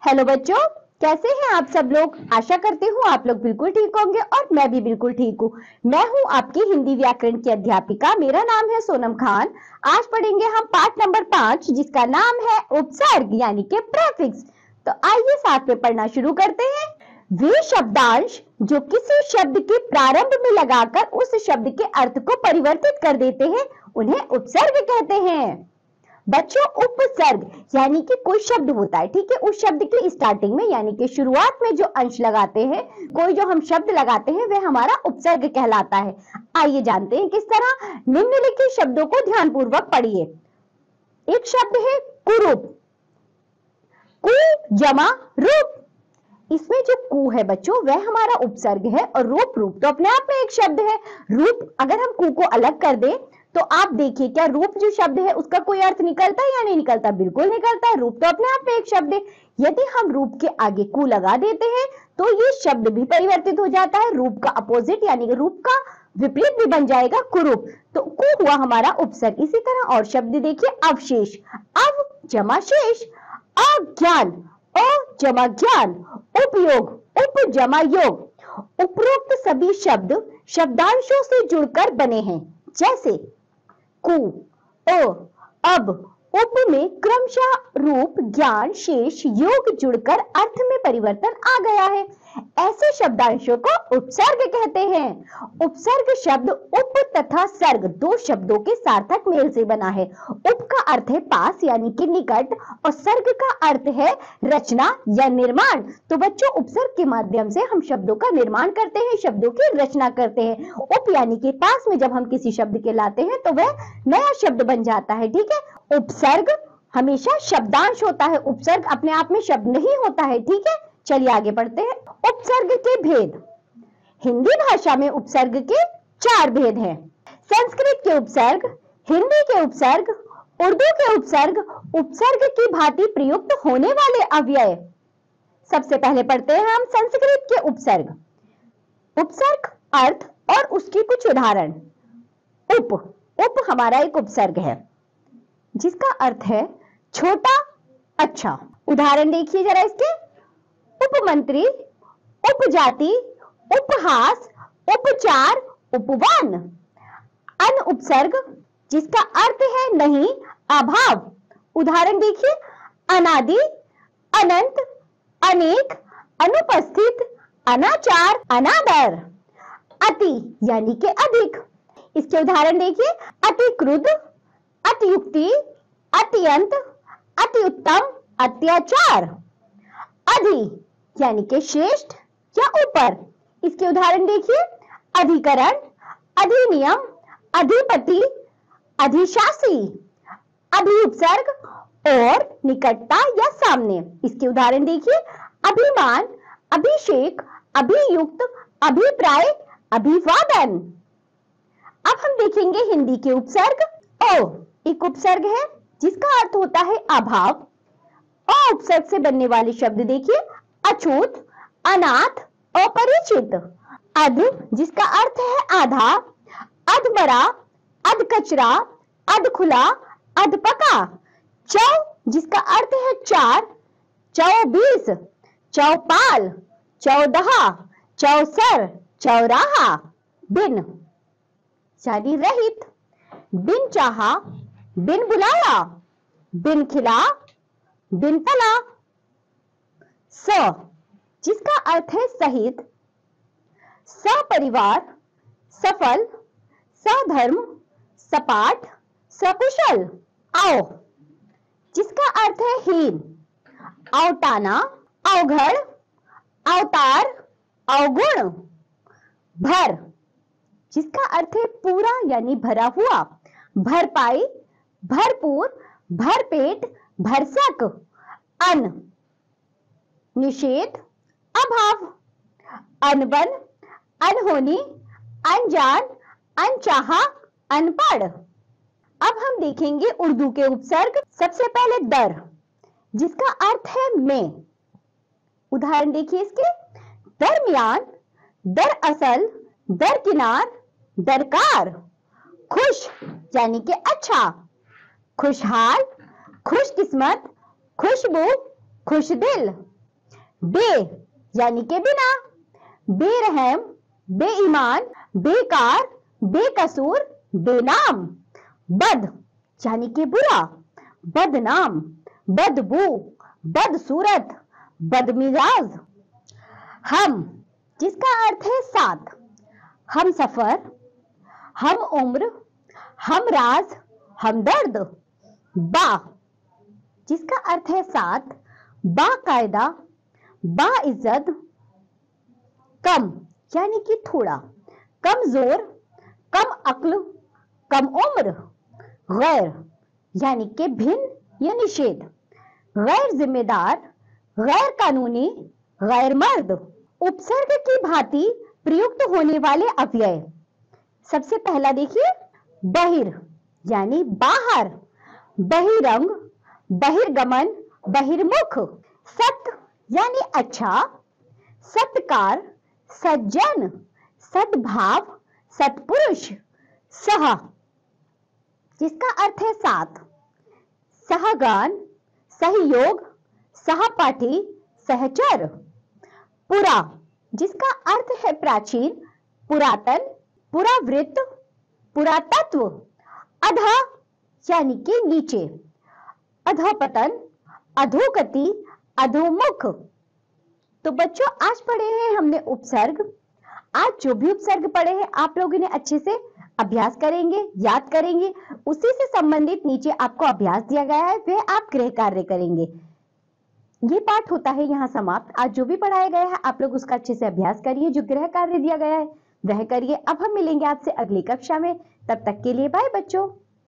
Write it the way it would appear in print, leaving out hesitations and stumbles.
Hello बच्चों, कैसे हैं आप सब लोग। आशा करती हूँ आप लोग बिल्कुल ठीक होंगे और मैं भी बिल्कुल ठीक हूँ। मैं हूँ आपकी हिंदी व्याकरण की अध्यापिका, मेरा नाम है सोनम खान। आज पढ़ेंगे हम पाठ नंबर 5 जिसका नाम है उपसर्ग यानी कि प्रेफिक्स। तो आइए साथ में पढ़ना शुरू करते हैं। वे शब्दांश जो किसी शब्द के प्रारंभ में लगाकर उस शब्द के अर्थ को परिवर्तित कर देते हैं उन्हें उपसर्ग कहते हैं। बच्चों, उपसर्ग यानी कि कोई शब्द होता है, ठीक है, उस शब्द की स्टार्टिंग में यानी कि शुरुआत में जो अंश लगाते हैं, कोई जो हम शब्द लगाते हैं वह हमारा उपसर्ग कहलाता है। आइए जानते हैं किस तरह। निम्नलिखित शब्दों को ध्यानपूर्वक पढ़िए। एक शब्द है कुरूप, कु जमा रूप। इसमें जो कु है बच्चों वह हमारा उपसर्ग है और रूप रूप तो अपने आप में एक शब्द है। रूप अगर हम कु को अलग कर दें तो आप देखिए क्या रूप जो शब्द है उसका कोई अर्थ निकलता है या नहीं निकलता। बिल्कुल निकलता है। रूप तो अपने आप में एक शब्द है। यदि हम रूप के आगे कु लगा देते हैं तो ये शब्द भी परिवर्तित हो जाता है। रूप का अपोजिट यानी कि रूप का विपरीत भी बन जाएगा कुरूप। तो कु हुआ हमारा उपसर्ग। इसी तरह और शब्द देखिए अवशेष, अव जमा शेष, अज्ञान, अ जमा ज्ञान, उपयोग, उप जमा योग। उपरोक्त सभी शब्द शब्दांशों से जुड़कर बने हैं जैसे कु, अ, अब, उप में क्रमशः रूप, ज्ञान, शेष, योग जुड़कर अर्थ में परिवर्तन आ गया है। ऐसे शब्दांशों को उपसर्ग कहते हैं। उपसर्ग शब्द उप तथा सर्ग दो शब्दों के सार्थक मेल से बना है। उप का अर्थ है पास यानी कि निकट और सर्ग का अर्थ है रचना या निर्माण। तो बच्चों, उपसर्ग के माध्यम से हम शब्दों का निर्माण करते हैं, शब्दों की रचना करते हैं। उप यानी कि पास में जब हम किसी शब्द के लाते हैं तो वह नया शब्द बन जाता है, ठीक है। उपसर्ग हमेशा शब्दांश होता है, उपसर्ग अपने आप में शब्द नहीं होता है, ठीक है। चलिए आगे बढ़ते हैं। उपसर्ग के भेद। हिंदी भाषा में उपसर्ग के 4 भेद हैं। संस्कृत के उपसर्ग, हिंदी के उपसर्ग, उर्दू के उपसर्ग, उपसर्ग की भांति प्रयुक्त होने वाले अव्यय। सबसे पहले पढ़ते हैं हम संस्कृत के उपसर्ग। उपसर्ग, अर्थ और उसकी कुछ उदाहरण। उप हमारा एक उपसर्ग है जिसका अर्थ है छोटा, अच्छा। उदाहरण देखिए जरा इसके। उपमंत्री, उपजाति, उपहास, उपचार, उपवन। अन उपसर्ग जिसका अर्थ है नहीं, अभाव। उदाहरण देखिए अनादि, अनंत, अनेक, अनुपस्थित, अनाचार, अनादर। अति यानी कि अधिक। इसके उदाहरण देखिए अति क्रुद्ध, अतियुक्ति, अत्यंत, अति उत्तम, अत्याचार। अधि यानी कि श्रेष्ठ या ऊपर। इसके उदाहरण देखिए अधिकरण, अधिनियम, अधिपति, अधिशासी। अभिउपसर्ग और निकटता या सामने। इसके उदाहरण देखिए अभिमान, अभिषेक, अभियुक्त, अभिप्राय, अभिवादन। अब हम देखेंगे हिंदी के उपसर्ग। ओ एक उपसर्ग है जिसका अर्थ होता है अभाव। अ उपसर्ग से बनने वाले शब्द देखिए अछूत, अनाथ, अपरिचित। अध जिसका अर्थ है आधा, अधमरा, अधकचरा, अधखुला, अधपका। चौ जिसका अर्थ है 4, 24, चौपाल, चौदहा, चौसर, चौराहा। बिन यानी रहित, बिन चाहा, बिन बुलाया, बिन खिला, बिन तला। स जिसका अर्थ है सहित, सपरिवार, सफल, सधर्म, सपाट, सकुशल। आओ जिसका अर्थ है हीन, औटाना, अवघड़, अवतार, अवगुण। भर जिसका अर्थ है पूरा यानी भरा हुआ, भरपाई, भरपूर, भरपेट, भरसक। अन निषेध, अभाव, अनबन, अनहोनी, अनजान, अनचाहा, अनपढ़। अब हम देखेंगे उर्दू के उपसर्ग। सबसे पहले दर जिसका अर्थ है में। उदाहरण देखिए इसके दरमियान, दरअसल, दरकिनार, दरकार। खुश यानी कि अच्छा, खुशहाल, खुशकिस्मत, खुशबू, खुशदिल। बे यानी के बिना, बेरहम, बेईमान, बेकार, बेकसूर, बेनाम। बद यानी के बुरा, बदनाम, बदबू, बदसूरत, बदमिजाज। हम जिसका अर्थ है साथ, हम सफर, हम उम्र, हम राज, हम दर्द। बा जिसका अर्थ है साथ, बाकायदा, बाइज्जत। कम यानी कि थोड़ा, कमजोर, कम अक्ल, कम उम्र। गैर यानी कि भिन्न या निषेध, गैर जिम्मेदार, गैर कानूनी, गैर मर्द। उपसर्ग की भांति प्रयुक्त होने वाले अव्यय। सबसे पहला देखिए, बहिर यानी बाहर, बहिरंग, बहिर्गमन, बहिर्मुख। सत यानी अच्छा, सत्कार, सज्जन, सद्भाव, सत्पुरुष। सह जिसका अर्थ है साथ, सहगान, सहयोग, सहपाठी, सहचर। पुरा जिसका अर्थ है प्राचीन, पुरातन, पुरावृत्त, पुरातत्व। अध यानी कि नीचे, अधोपतन, अधोगति, अधोमुख। तो बच्चों आज पढ़े हैं हमने उपसर्ग। आज जो भी उपसर्ग पढ़े हैं आप लोगों ने अच्छे से अभ्यास करेंगे, याद करेंगे। उसी से संबंधित नीचे आपको अभ्यास दिया गया है, वह आप गृह कार्य करेंगे। ये पाठ होता है यहाँ समाप्त। आज जो भी पढ़ाया गया है आप लोग उसका अच्छे से अभ्यास करिए, जो गृह कार्य दिया गया है वह करिए। अब हम मिलेंगे आपसे अगली कक्षा में, तब तक के लिए बाय बच्चों।